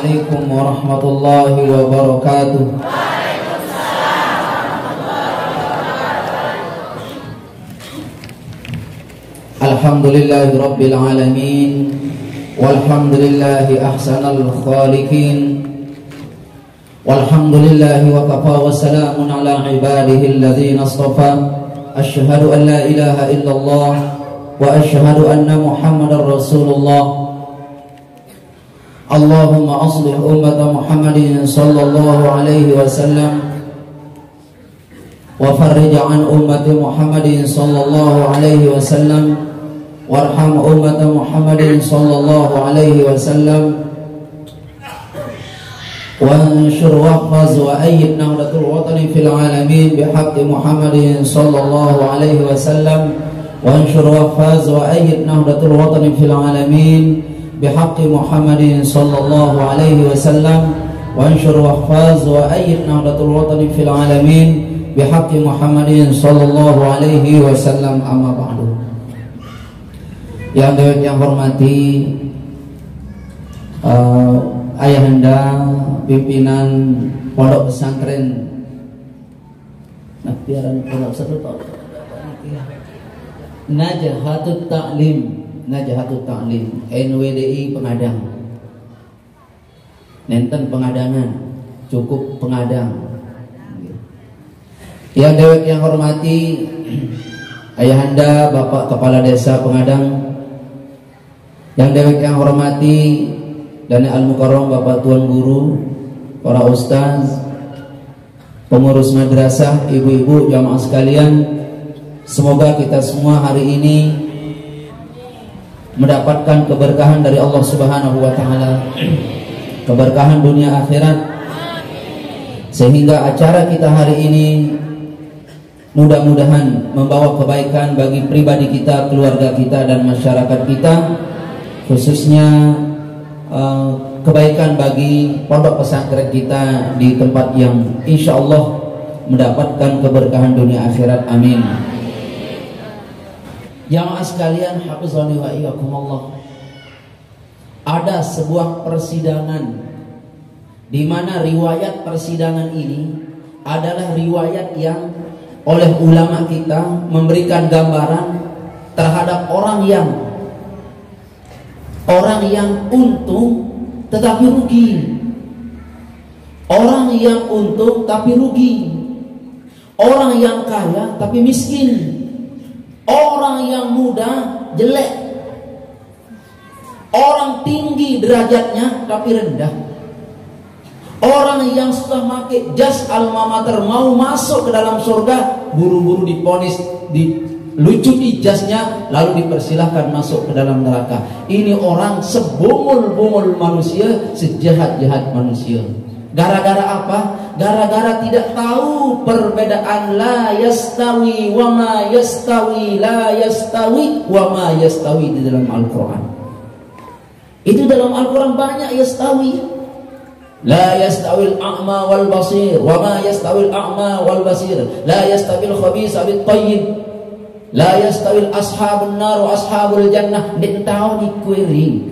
Assalamualaikum warahmatullahi wabarakatuh. Alhamdulillahi rabbil alamin, walhamdulillahi ahsanal khaliqin, walhamdulillahi wa kafa wa salamun ala ibadihi alladhina astafa. Asyhadu an la ilaha illallah wa asyhadu anna Muhammadar Rasulullah. Allahumma aslih ummata Muhammadin sallallahu alaihi wasallam wa farrij an ummati Muhammadin sallallahu alaihi wasallam warham ummata Muhammadin sallallahu alaihi wasallam wanshur wahfaz wa ayyid nahdatul watani fil alamin bihaqqi Muhammadin sallallahu alaihi wasallam wanshur wahfaz wa ayyid nahdatul watani fil alamin bihaqqi Muhammadin sallallahu alaihi wasallam wanshur wahfaz wa ayyid nahdatul watani fil alamin bihaqqi Muhammadin sallallahu alaihi wasallam. Amma ba'du. Yang hormati ayahanda pimpinan pondok pesantren Najahatut Ta'lim NWDI Pengadang. Nenten pengadangan, cukup pengadang. Yang hormati ayahanda Bapak Kepala Desa Pengadang, yang hormati dan al-mukarram Bapak Tuan Guru, para ustaz, pengurus madrasah, ibu-ibu, jamaah sekalian, semoga kita semua hari ini mendapatkan keberkahan dari Allah Subhanahu wa taala, keberkahan dunia akhirat, sehingga acara kita hari ini mudah-mudahan membawa kebaikan bagi pribadi kita, keluarga kita, dan masyarakat kita, khususnya kebaikan bagi pondok pesantren kita di tempat yang insya Allah mendapatkan keberkahan dunia akhirat. Amin. Jamaah sekalian, hafizani wa iyyakumullah. Ada sebuah persidangan di mana riwayat persidangan ini adalah riwayat yang oleh ulama kita memberikan gambaran terhadap orang yang untung tetapi rugi, orang yang untung tapi rugi, orang yang kaya tapi miskin, orang yang muda jelek, orang tinggi derajatnya tapi rendah, orang yang sudah pakai jas alma mater mau masuk ke dalam surga buru-buru diponis, dilucuti jasnya lalu dipersilahkan masuk ke dalam neraka. Ini orang sebungul-bungul manusia, sejahat-jahat manusia. Gara-gara apa? Gara-gara tidak tahu perbedaan la yastawi wa ma yastawi, la yastawi wa ma yastawi di dalam Al-Quran. Itu dalam Al-Quran banyak yastawi. La yastawil a'ma wal basir wa ma yastawil a'ma wal basir, la yastawil khabisa bit tayyib, la yastawil ashabun nar wa ashabul jannah. Nek tahu dikuring.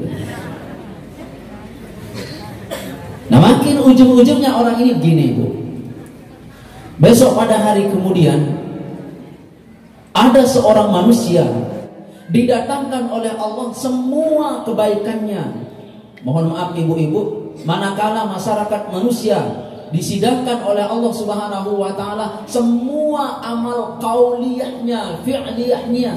Nah, makin ujung-ujungnya orang ini begini, Bu. Besok pada hari kemudian ada seorang manusia didatangkan oleh Allah semua kebaikannya. Mohon maaf ibu-ibu, manakala masyarakat manusia disidangkan oleh Allah Subhanahu wa taala semua amal qauliyahnya, fi'liyahnya,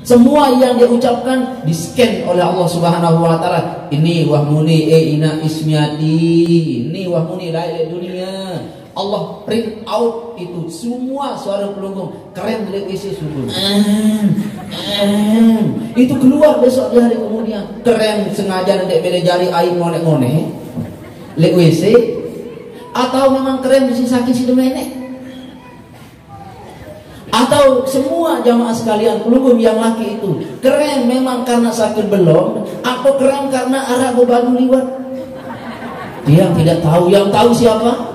semua yang dia ucapkan di-scan oleh Allah Subhanahu wa taala. Ini wahmuni ina ismiati, ini wahmuni lail dunia. Allah print out itu semua suara pelunggung keren isi sungguh. Itu keluar besok di hari kemudian. Keren sengaja nanti beda jari air ngone-ngone lek WC, atau memang keren mesti sakit si demenek, atau semua jamaah sekalian pelunggung yang laki itu keren memang karena sakit belum, atau keren karena arah beban liwat. Dia tidak tahu, yang tahu siapa?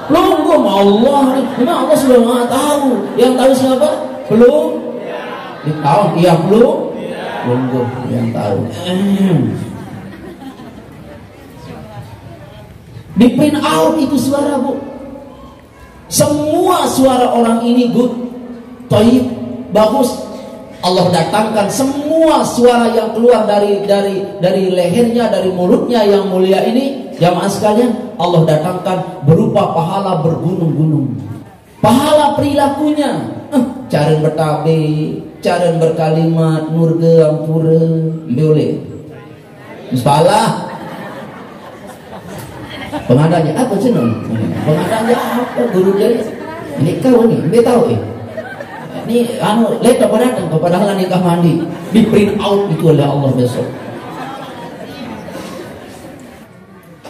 Pelunggung Allah. Memang Allah sudah Maha tahu. Yang tahu siapa? Belum tahu. Iya belum. Pelunggung yang tahu. Di print out itu suara, Bu. Semua suara orang ini good, thayyib, bagus. Allah datangkan semua suara yang keluar dari lehernya, dari mulutnya yang mulia ini, jamaah sekalian, Allah datangkan berupa pahala bergunung-gunung. Pahala perilakunya, cara bertabe, cara berkalimat, nurge, ampura, boleh. Salah. Pengadanya apa cenah? Pengadanya apa guru dia? Ini kau ni, dia tahu Ini letak datang kepada nikah mandi, di print out itu oleh Allah besok.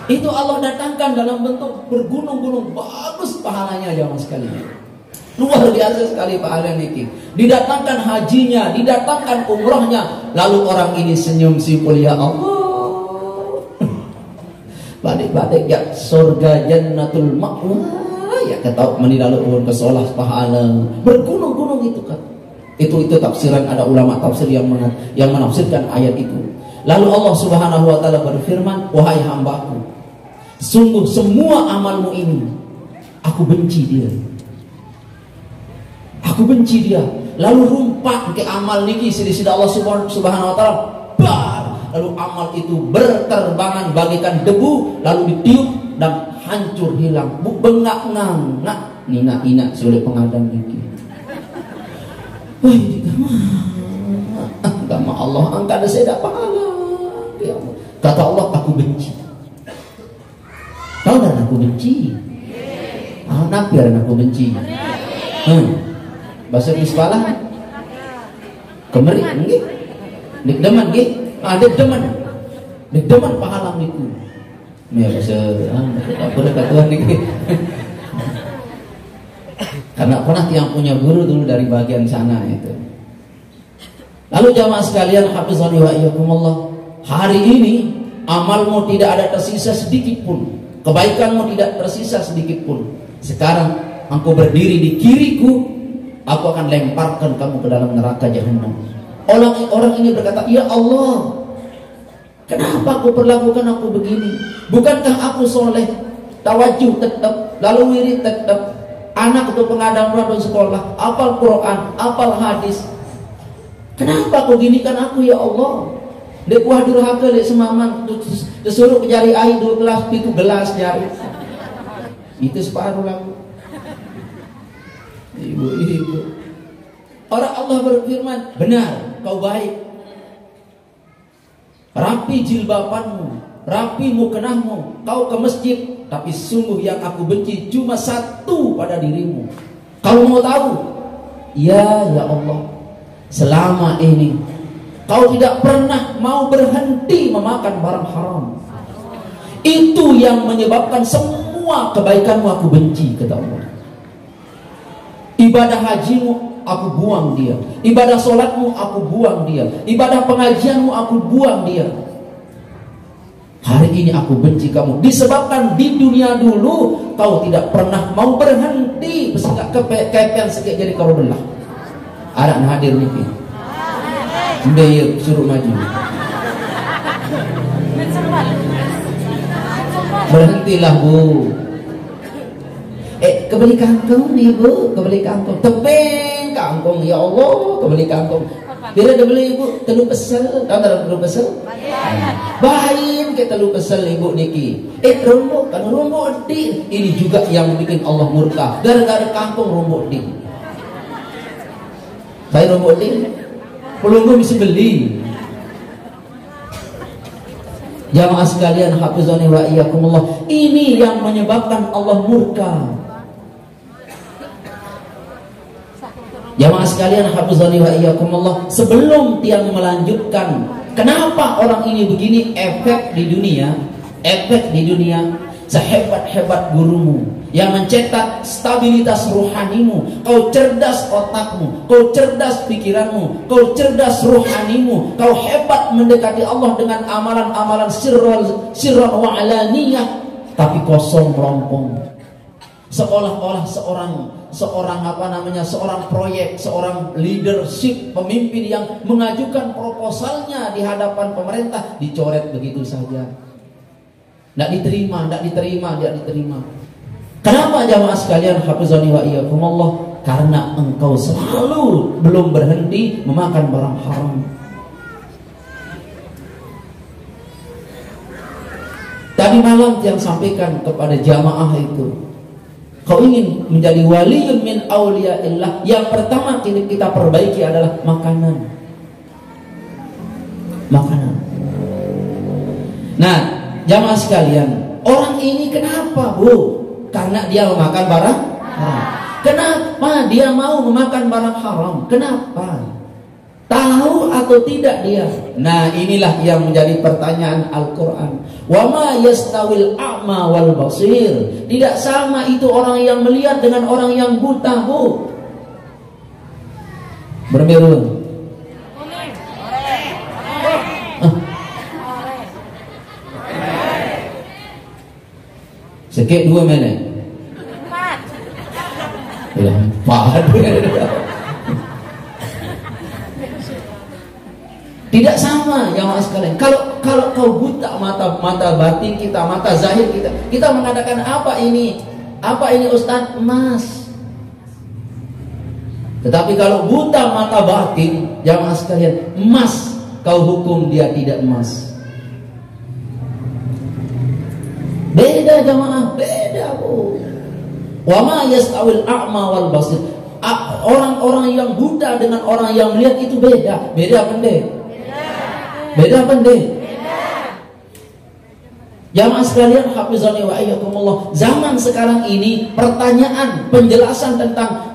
Itu Allah datangkan dalam bentuk bergunung-gunung, bagus pahalanya jamaah sekalian. Luar biasa sekali pahala niki. Didatangkan hajinya, didatangkan umrahnya, lalu orang ini senyum simpul, ya Allah. Badik-badik ya surga jannatul ma'wa, ya kata menilalu pun kesolah pahala bergunung-gunung itu kan. Itu tafsiran, ada ulama tafsir yang menafsirkan ayat itu. Lalu Allah Subhanahu wa taala berfirman, wahai hambaku, sungguh semua amalmu ini aku benci dia. Aku benci dia. Lalu rumpak ke amal niki sida Allah Subhanahu wa taala. Lalu amal itu berterbangan bagaikan debu, lalu ditiup dan hancur hilang. Bengak ngang, nina sulit pengadang niki. Wah, agama Allah angkat saya dapat pahala. Kata Allah, aku benci. Tahu dan aku benci. Nampir aku benci. Bahasa Ispalah kemeri nggih. Dik deman nggih. Ada deman pahala niku. Ya bahasa apa kata Tuhan niki. Karena pernah yang punya guru dulu dari bagian sana itu. Lalu jamaah sekalian, hafizani wa iyyakumullah, hari ini amalmu tidak ada tersisa sedikit pun, kebaikanmu tidak tersisa sedikit pun. Sekarang engkau berdiri di kiriku, aku akan lemparkan kamu ke dalam neraka jahanam. Orang ini berkata, ya Allah, kenapa kau perlakukan aku begini? Bukankah aku soleh, tawajuh tetap, lalu wirid tetap, anak itu pengadang radon sekolah, apal Quran, apal hadis. Kenapa kau ginikan aku ya Allah? Dek wah durhaka, dek semaman, disuruh jari air 2 gelas, 7 gelas jari. Itu separuh lagu. Ibu. Orang Allah berfirman, benar, kau baik, rapi jilbabanmu, rapi mukenahmu, kau ke masjid, tapi sungguh yang aku benci cuma satu pada dirimu. Kau mau tahu? Ya Allah, selama ini kau tidak pernah mau berhenti memakan barang haram. Itu yang menyebabkan semua kebaikanmu aku benci, kata Allah. Ibadah hajimu aku buang dia, ibadah solatmu aku buang dia, ibadah pengajianmu aku buang dia. Hari ini aku benci kamu disebabkan di dunia dulu kau tidak pernah mau berhenti sehingga kepean sikit jadi kau belah. Ada hadir niki. Dia suruh maju. Berhentilah Bu. Kebeli kangkung nih Bu, kebeli kangkung. Tebing kangkung, ya Allah, kebeli kangkung. Bila dia beli ibu telu pesel, tahu tak telu pesel? Bahin ke telu pesel ibu niki. Rumbuk kan rumbuk di. Ini juga yang bikin Allah murka. Gara-gara kangkung rumbuk di. Saya rumbuk di. Pelunggu bisa beli. Jamaah sekalian, hafizani wa iyyakumullah, ini yang menyebabkan Allah murka. Jamaah sekalian, hafizani wa iyyakumullah, sebelum tiang melanjutkan kenapa orang ini begini, efek di dunia, sehebat-hebat gurumu yang mencetak stabilitas rohanimu, kau cerdas otakmu, kau cerdas pikiranmu, kau cerdas rohanimu, kau hebat mendekati Allah dengan amalan-amalan sirran wa alaniyah, tapi kosong melompong. Seolah-olah seorang proyek, seorang leadership, pemimpin yang mengajukan proposalnya di hadapan pemerintah dicoret begitu saja. Tidak diterima, tidak diterima, tidak diterima. Kenapa jamaah sekalian, hafizani wa iyyakumullah? Karena engkau selalu belum berhenti memakan barang haram. Tadi malam yang sampaikan kepada jamaah itu, kau ingin menjadi waliyun min auliyaillah, yang pertama kita perbaiki adalah makanan. Makanan. Nah, jamaah sekalian, orang ini kenapa, Bu? Karena dia memakan barang haram. Kenapa dia mau memakan barang haram? Kenapa? Tahu atau tidak dia? Nah, inilah yang menjadi pertanyaan Al-Quran. Wa ma yastawil a'ma wal basir. Tidak sama itu orang yang melihat dengan orang yang buta, Bu. Bermerun. Sekek 2 menit. 4. Tidak sama jamaah sekalian. Kalau kau buta mata batin kita, mata zahir kita mengatakan apa ini? Apa ini Ustaz? Emas. Tetapi kalau buta mata batin, jamaah sekalian, emas kau hukum dia tidak emas. Beda jamaah, beda, Bu. Wa ma yastawil a'ma wal basir. Orang-orang yang buta dengan orang yang melihat itu beda. Beda pendek. Beda pendek. Jamaah sekalian, hafizani wa iyyakumullah. Zaman sekarang ini pertanyaan penjelasan tentang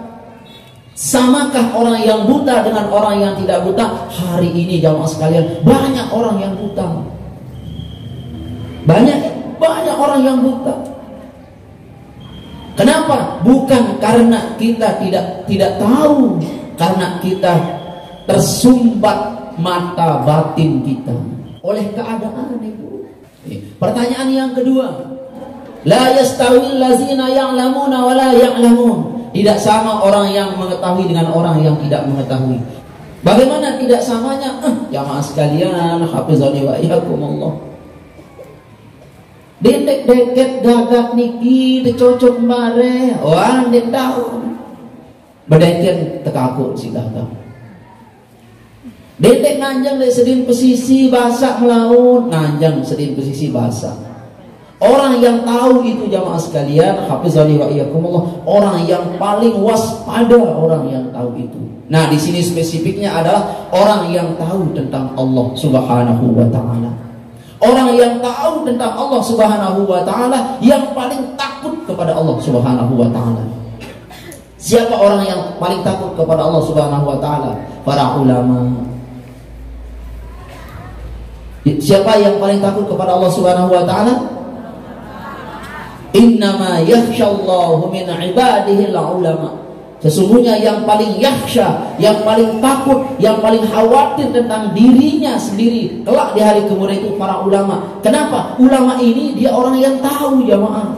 samakah orang yang buta dengan orang yang tidak buta, hari ini jamaah sekalian banyak orang yang buta. Banyak orang yang buta. Kenapa? Bukan karena kita tidak tahu, karena kita tersumbat mata batin kita oleh keadaan itu. Pertanyaan yang kedua, la yastawil lazina ya'lamuna wa la ya'lamun. Tidak sama orang yang mengetahui dengan orang yang tidak mengetahui. Bagaimana tidak samanya? Jamaah sekalian, hafizani wa iyyakumullah. Dendek-deket gagak niki dicocok mare, wah ndek tahu. Bedeken tekakuk si gagak. Dendek nanjang dari sedin pesisi basah melaut, nanjang sedin pesisi basah. Orang yang tahu itu jamaah sekalian, hafizani wa iyyakumullah, orang yang paling waspada, orang yang tahu itu. Nah, di sini spesifiknya adalah orang yang tahu tentang Allah Subhanahu wa taala. Orang yang tahu tentang Allah Subhanahu wa taala, yang paling takut kepada Allah Subhanahu wa taala. Siapa orang yang paling takut kepada Allah Subhanahu wa taala? Para ulama. Siapa yang paling takut kepada Allah Subhanahu wa taala? Innama yakhshallahu min ibadihi al-ulama. Sesungguhnya yang paling yakhsha, yang paling takut, yang paling khawatir tentang dirinya sendiri kelak di hari kemudian itu para ulama. Kenapa? Ulama ini dia orang yang tahu jamaah.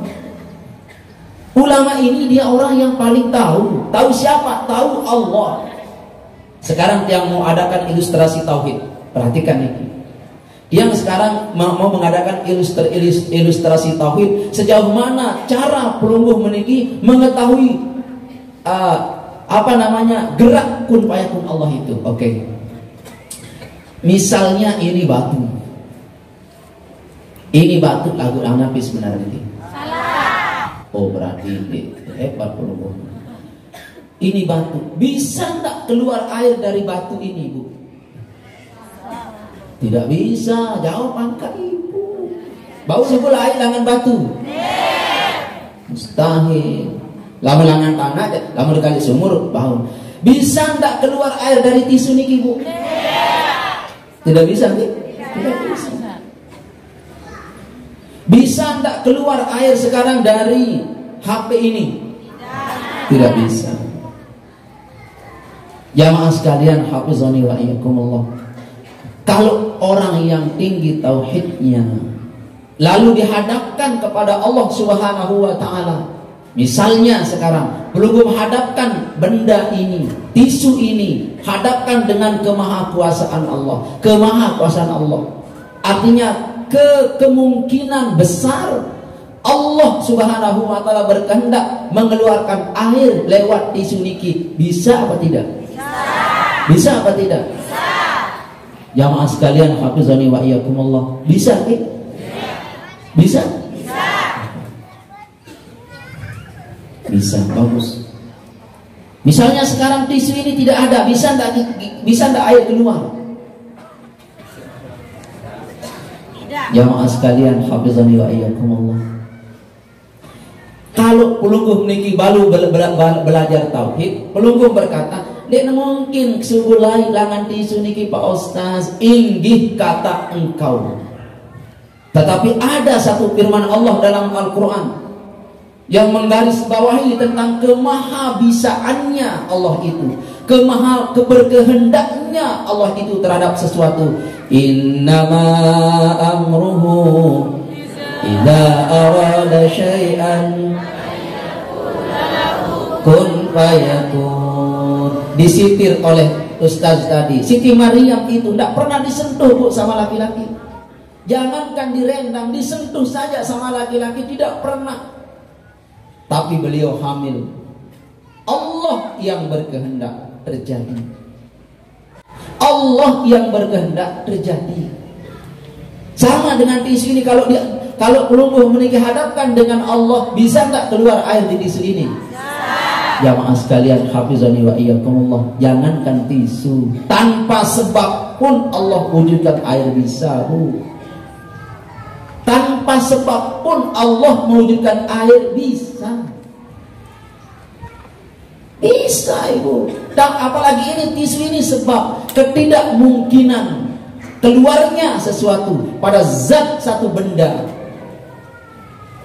Ulama ini dia orang yang paling tahu. Tahu siapa? Tahu Allah. Sekarang yang mau adakan ilustrasi tauhid, perhatikan ini. Yang sekarang mau mengadakan ilustrasi tauhid, sejauh mana cara pelungguh meniki mengetahui gerak kun fayakun Allah itu. Oke. Misalnya ini batu. Ini batu lagu Nabi sebenarnya ini. Salah. Oh, berarti hebat pelungguh. Ini batu. Bisa enggak keluar air dari batu ini, Bu? Tidak bisa. Jawab angka ibu. Bau sebul air dengan batu? Mustahil. Lama langan tanah, lama dikali sumur, bau. Bisa enggak keluar air dari tisu niki, Bu? Tidak bisa, nih? Tidak bisa. Bisa enggak keluar air sekarang dari HP ini? Tidak bisa. Jamaah sekalian, hafizani wa iyyakumullah. Kalau orang yang tinggi tauhidnya lalu dihadapkan kepada Allah Subhanahu wa taala, misalnya sekarang belum menghadapkan benda ini, tisu ini, hadapkan dengan kemahakuasaan Allah. Kemahakuasaan Allah artinya kemungkinan besar Allah Subhanahu wa taala berkehendak mengeluarkan air lewat tisu niki. Bisa apa tidak? Bisa apa tidak? Jamaah sekalian, hafizani wa iyyakumullah. Bisa, Bisa? Bisa, bagus. Misalnya sekarang tisu ini tidak ada, bisa enggak air keluar? Jamaah sekalian, hafizani wa iyyakumullah. Kalau pelungguh niki baru belajar tauhid, pelungguh berkata, "Dek mungkin subulai langan tisu niki Pak Ustaz, inggih kata engkau." Tetapi ada satu firman Allah dalam Al-Qur'an yang menggarisbawahi tentang kemahabisaannya Allah itu, keberkehendaknya Allah itu terhadap sesuatu. Innama amruhu idza arada syai'an kun fayakun. Disitir oleh Ustaz tadi, Siti Maryam itu tidak pernah disentuh Bu sama laki-laki. Jangankan direndang, disentuh saja sama laki-laki tidak pernah. Tapi beliau hamil. Allah yang berkehendak terjadi. Allah yang berkehendak terjadi. Sama dengan tisu ini, kalau pelungguh menikah hadapkan dengan Allah, bisa nggak keluar air di tisu ini? Jamaah sekalian, hafizani wa iyyakumullah, jangankan tisu, tanpa sebab pun Allah wujudkan air bisa, Bu. Tanpa sebab pun Allah mewujudkan air bisa. Bisa, Ibu. Dan apalagi ini tisu ini sebab ketidakmungkinan keluarnya sesuatu pada zat satu benda.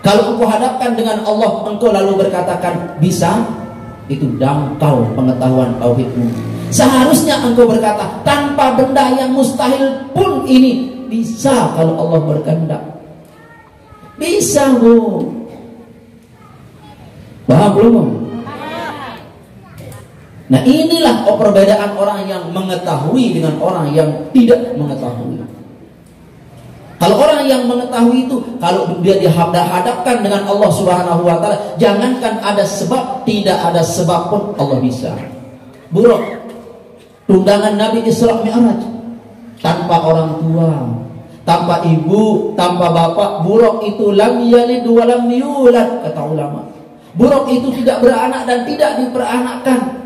Kalau engkau hadapkan dengan Allah, engkau lalu berkatakan bisa, itu dangkal pengetahuan tauhidmu. Seharusnya engkau berkata tanpa benda yang mustahil pun ini bisa kalau Allah berkehendak. Bisa, Bu. Paham belum? Nah, inilah perbedaan orang yang mengetahui dengan orang yang tidak mengetahui. Kalau orang yang mengetahui itu, kalau dia dihadapkan dengan Allah Subhanahu wa taala, jangankan ada sebab, tidak ada sebab pun Allah bisa. Buruk tundangan Nabi Isra Mi'raj tanpa orang tua, tanpa ibu, tanpa bapak. Buruk itu lam yalid wa lam yulad, kata ulama. Buruk itu tidak beranak dan tidak diperanakkan.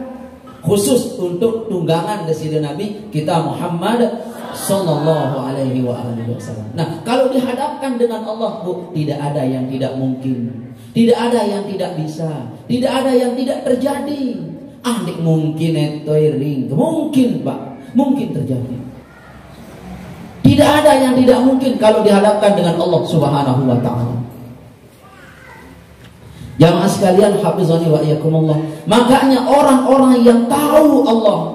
Khusus untuk tunggangan dari Nabi kita Muhammad sallallahu alaihi wasallam. Nah, kalau dihadapkan dengan Allah, Bu, tidak ada yang tidak mungkin. Tidak ada yang tidak bisa. Tidak ada yang tidak terjadi. Nek mungkin ring. Mungkin, Pak. Mungkin terjadi. Tidak ada yang tidak mungkin kalau dihadapkan dengan Allah Subhanahu wa taala. Jamaah sekalian, hafizani wa iyyakumullah. Makanya orang-orang yang tahu Allah,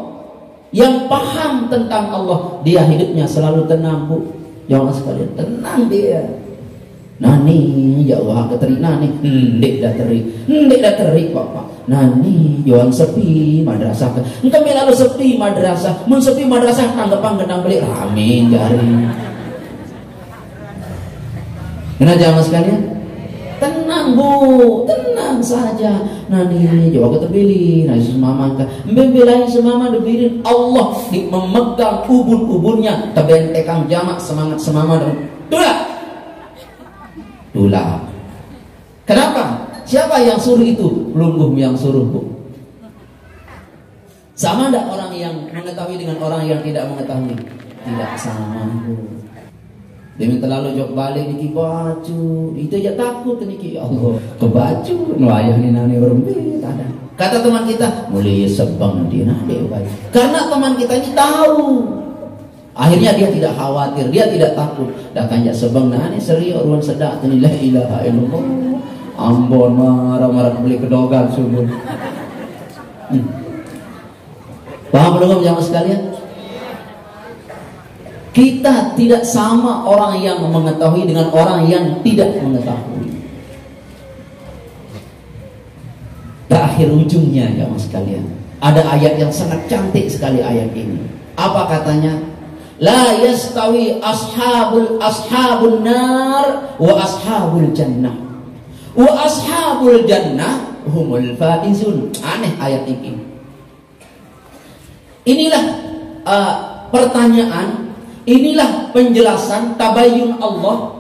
yang paham tentang Allah, dia hidupnya selalu tenang, Bu. Jamaah sekalian, tenang dia. Nani jauh keteri nani, ndek dah teri Bapak. Nani juang sepi madrasah. Engkau lalu sepi madrasah, mun sepi madrasah tanggepang gendang beli rame jari. Kena jamaah sekalian? Tenang, Bu, tenang saja. Nani jauh ketebili, nani semama ka. Mbelain semama debirin Allah memegang ubun-ubunnya, tebentekang jamak semangat semama dan tulah. Kenapa? Siapa yang suruh itu? Pelungguh yang suruh, Bu. Sama enggak orang yang mengetahui dengan orang yang tidak mengetahui? Tidak sama, Bu. Dia minta lalu jawab balik niki baju, itu aja takut niki, ya Allah, ke baju nuayah ni nani orang ada. Kata teman kita, mulai sebang dia nade baju. Karena teman kita ini tahu. Akhirnya dia tidak khawatir, dia tidak takut. Dah kanjak sebang nani seri orang sedak ni la ilaha illallah. Ambon marah-marah beli kedogan subuh. Paham belum jamaah sekalian? Kita tidak sama orang yang mengetahui dengan orang yang tidak mengetahui. Terakhir ujungnya jamaah sekalian, ada ayat yang sangat cantik sekali ayat ini. Apa katanya? La yastawi ashabun nar wa ashabul jannah. Wa ashabul jannah humul faizun. Aneh ayat ini. Inilah pertanyaan, inilah penjelasan tabayyun Allah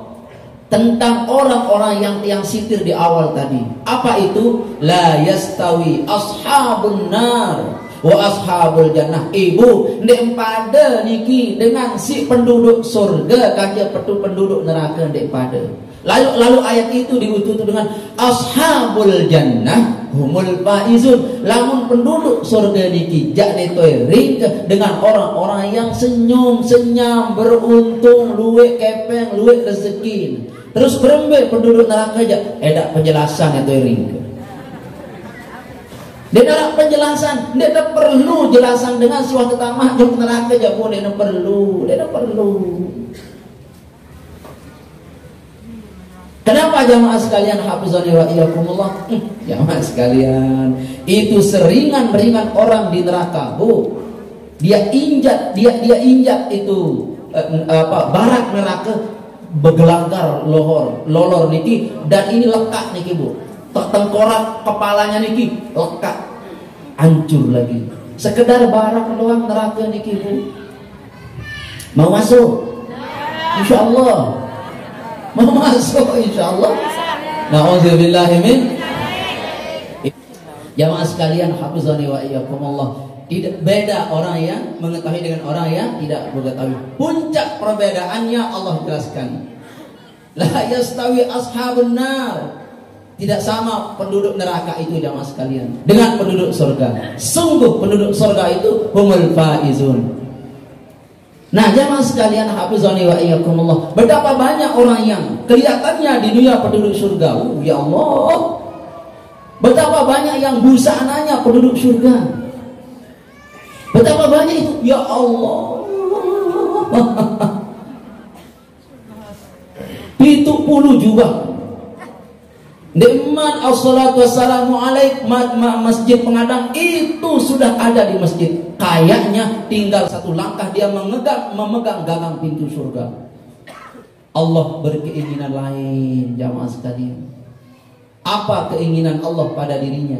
tentang orang-orang yang sitir di awal tadi. Apa itu? La yastawi ashabun nar wa ashabul jannah. Ibu ndek pada niki dengan si penduduk surga kaya penduduk neraka ndek pada. Lalu ayat itu diutuh dengan ashabul jannah humul faizun. Lamun penduduk surga niki jak netoy ring dengan orang-orang yang senyum-senyam, beruntung, luwe kepeng, luwe rezeki. Terus berembe penduduk neraka aja edak penjelasan netoy ring. Dia nak penjelasan, dia tak perlu jelasan dengan suatu tamah jauh neraka aja pun dia tak perlu. Kenapa jamaah sekalian hafizani wa iyyakumullah? Jamaah sekalian, itu seringan-ringan orang di neraka, Bu. Dia injak itu barak neraka begelanggar lolor niki, dan ini lekat niki, Bu. Tengkorak kepalanya niki lekat, hancur lagi. Sekedar barak doang neraka niki, Bu. Mau masuk? Insyaallah. Mau masuk insyaallah. Na'udzubillahi min. Jamaah sekalian hafizani wa iyyakumullah. Tidak beda orang yang mengetahui dengan orang yang tidak mengetahui. Puncak perbedaannya Allah jelaskan. La yastawi ashabun nar. Tidak sama penduduk neraka itu jamaah sekalian dengan penduduk surga. Sungguh penduduk surga itu humul faizun. Nah jamaah sekalian hafizani wa iyyakumullah, betapa banyak orang yang kelihatannya di dunia penduduk surga, ya Allah, betapa banyak yang busananya penduduk surga, betapa banyak itu, ya Allah. 70 juga Deman assalatu wassalamu alaik masjid Pengadang itu sudah ada di masjid. Kayaknya tinggal satu langkah dia memegang gagang pintu surga. Allah berkeinginan lain jamaah sekalian. Apa keinginan Allah pada dirinya?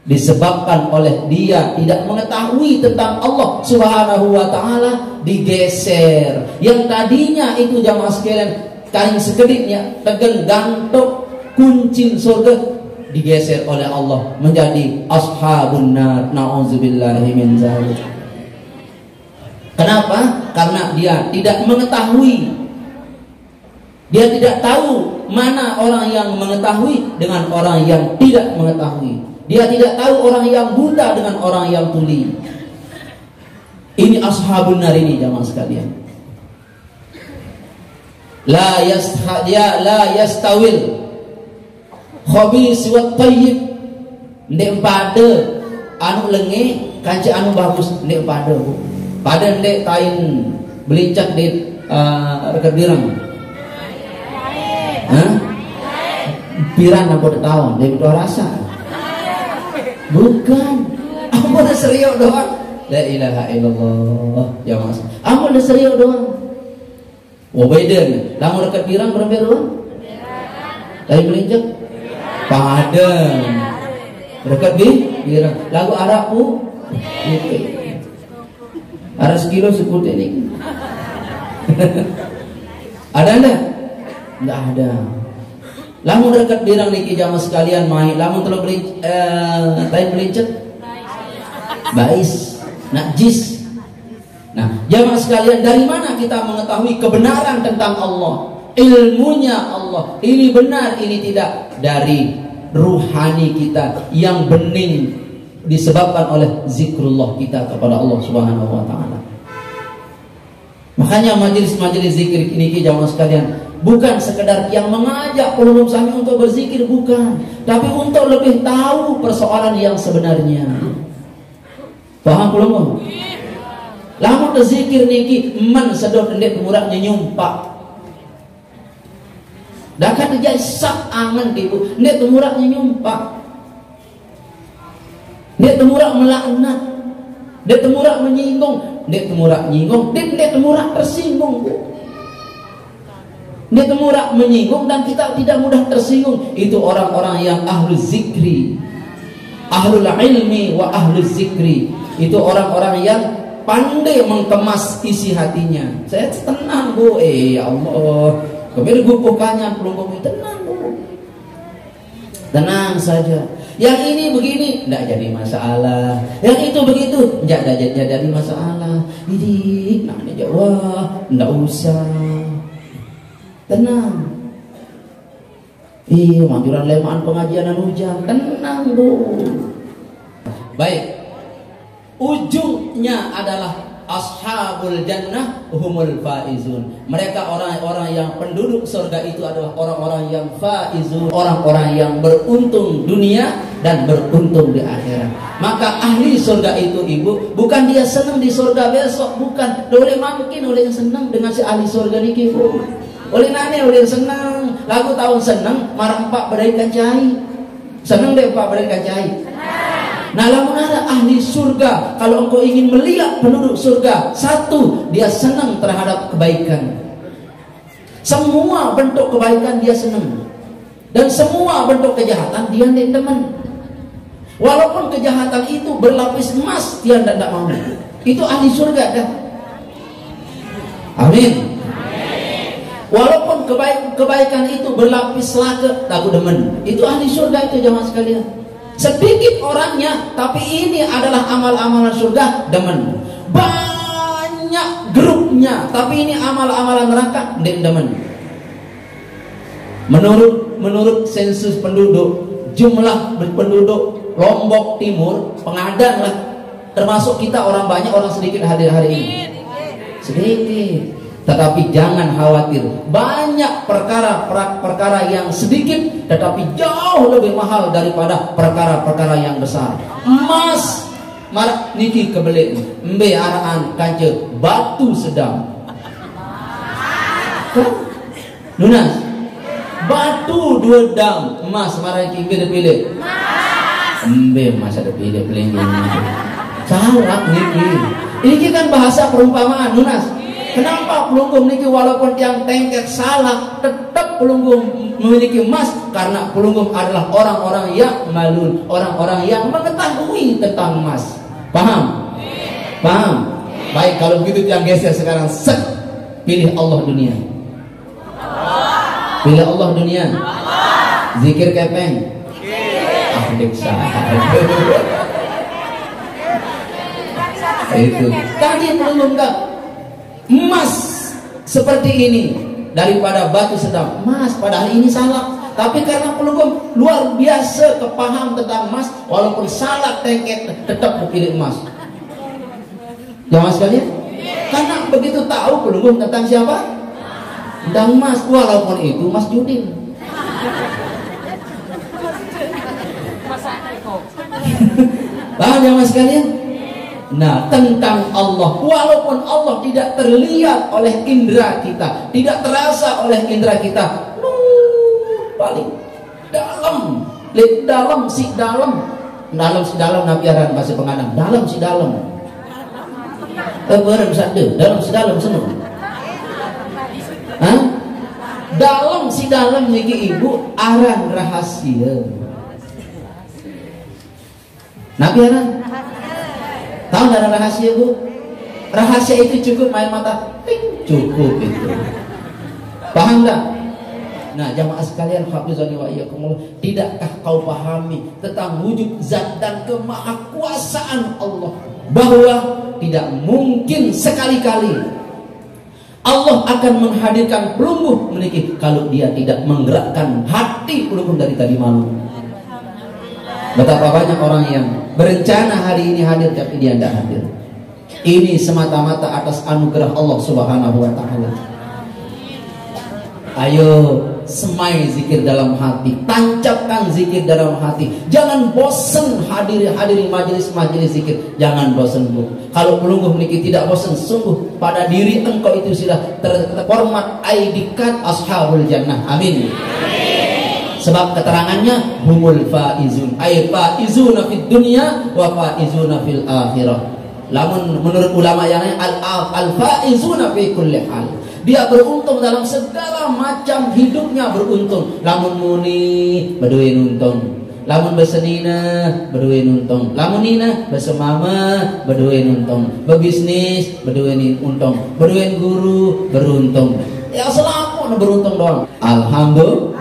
Disebabkan oleh dia tidak mengetahui tentang Allah subhanahu wa ta'ala, digeser. Yang tadinya itu jamaah sekalian kain sekedipnya tegen gantok kuncin surga, digeser oleh Allah menjadi ashabun nar. Na'udzubillahi min dzalik. Kenapa? Karena dia tidak mengetahui. Dia tidak tahu mana orang yang mengetahui dengan orang yang tidak mengetahui. Dia tidak tahu orang yang buta dengan orang yang tuli. Ini ashabun nar ini jamaah sekalian. La yastawil khabis wa tayyib. Ndek pada anu lenge kanci anu bagus ndek pada, Bu. Pada ndek tain belincak di rekat dirang. Hah? Piran apa tahun dia itu rasa. Bukan. Aku udah serius doang. La ilaha illallah. Ya Mas. Aku udah serius doang. Wabaiden, lamun rekat dirang berapa doang? Tain belincak Padang dekat di dirang. Lagu Arab, Bu. Ada sekilo sekut ini. Ada enggak? Enggak ada. Lamun dekat dirang niki jamaah sekalian main. Lamun telo beli tain belincet bais najis. Nah, jamaah sekalian, dari mana kita mengetahui kebenaran tentang Allah? Ilmunya Allah, ini benar, ini tidak. Dari ruhani kita yang bening, disebabkan oleh zikrullah kita kepada Allah subhanahu wa ta'ala. Makanya majelis-majelis zikir ini jamaah sekalian, bukan sekedar yang mengajak ulum sami untuk berzikir, bukan, tapi untuk lebih tahu persoalan yang sebenarnya. Paham belum? Lama berzikir niki man sedot ndek murahnya nyumpak. Dakan dijai sak angan ibu, ndek temuraknya nyumpak, ndek temurak melaknat, ndek temurak menyinggung, Dek temurak nyinggung, dek temurak tersinggung, Bu. Dek temurak menyinggung dan kita tidak mudah tersinggung. Itu orang-orang yang ahlu zikri, ahlul ilmi wa ahlu zikri. Itu orang-orang yang pandai mengemas isi hatinya. Saya tenang, Bu. Ya Allah, kembali gupukannya pelunggung, tenang, Bu. Tenang saja. Yang ini begini, tidak jadi masalah. Yang itu begitu, tidak jadi masalah. Ini, nah ini wah, tidak usah. Tenang. Iya, manjuran lemaan pengajian hujan. Tenang, Bu. Baik. Ujungnya adalah ashabul jannah humul faizun. Mereka orang-orang yang penduduk surga itu adalah orang-orang yang faizun, orang-orang yang beruntung dunia dan beruntung di akhirat. Maka ahli surga itu, Ibu, bukan dia senang di surga besok, bukan. Oleh makin oleh yang senang dengan si ahli surga niki, Bu. Oleh nane oleh yang senang. Lagu tahun senang marah empat berikan cahaya. Senang deh empat berikan cahaya. Nah, lamun ada ahli surga, kalau engkau ingin melihat penduduk surga, satu, dia senang terhadap kebaikan. Semua bentuk kebaikan dia senang. Dan semua bentuk kejahatan dia tidak demen. Walaupun kejahatan itu berlapis emas, dia tidak mau. Itu ahli surga dah. Amin. Walaupun kebaikan itu berlapis laka, aku demen. Itu ahli surga itu, jemaah sekalian. Sedikit orangnya, tapi ini adalah amal-amalan surga, demen. Banyak grupnya, tapi ini amal-amalan neraka, demen. Menurut sensus penduduk, jumlah penduduk Lombok Timur, Pengadang lah, termasuk kita orang banyak, orang sedikit hadir hari ini. Sedikit. Tetapi jangan khawatir, banyak perkara yang sedikit tetapi jauh lebih mahal daripada perkara-perkara yang besar. Emas marak niki kebelit mbe araan kace batu sedang. Nunas batu dua dam emas marak niki pilih mbe emas ada pilih salah niki. Ini kan bahasa perumpamaan, Nunas. Kenapa pelunggung niki walaupun yang tengket salah tetap pelunggung memiliki emas? Karena pelunggung adalah orang-orang yang malun, orang-orang yang mengetahui tentang emas. Paham? Paham? Baik, kalau begitu yang geser sekarang set pilih Allah dunia. Pilih Allah dunia. Zikir kepeng. Diksa. Itu. Tadi pelunggung enggak emas seperti ini daripada batu sedang. Emas padahal ini salah, tapi karena pelunggung luar biasa kepaham tentang emas, walaupun salah tengket tetap pilih emas. Jamaah sekalian, karena begitu tahu pelunggung tentang siapa? Tentang emas, walaupun itu Mas Judin. Paham jamaah sekalian? Nah, tentang Allah, walaupun Allah tidak terlihat oleh indera kita, tidak terasa oleh indera kita, paling dalam, si dalam Nabi Aran bahasa Pengadang, dalam si dalam, dalam si dalam semua, dalam si dalam niki Ibu aran rahasia. Nabi Aran tahu ada rahasia, Bu? Rahasia itu cukup main mata, cukup itu. Paham tak? Nah, jamaah sekalian, hafizani wa iyyakumullah, tidakkah kau pahami tentang wujud zat dan kemahakuasaan Allah, bahwa tidak mungkin sekali-kali Allah akan menghadirkan pelungguh meniki kalau dia tidak menggerakkan hati pelungguh dari tadi malam. Betapa banyak orang yang berencana hari ini hadir tapi dia tidak hadir. Ini semata-mata atas anugerah Allah Subhanahu wa taala. Ayo semai zikir dalam hati, tancapkan zikir dalam hati. Jangan bosan hadiri majelis-majelis zikir. Jangan bosan, Bu. Kalau pelungguh niki tidak bosan, sungguh pada diri engkau itu sudah terformat ID card ashabul jannah. Amin. Sebab keterangannya humul faizun, ay faizuna fid dunya wa faizuna fil akhirah. Lamun menurut ulama yang lain al-faizuna fi kulli hal. Dia beruntung dalam segala macam hidupnya, beruntung. Lamun muni berduit untung. Lamun besenina berduit untung. Lamun nina besemama berduit untung. Bebisnis berduit untung. Berduit guru beruntung. Ya selaku beruntung doang. Alhamdulillah.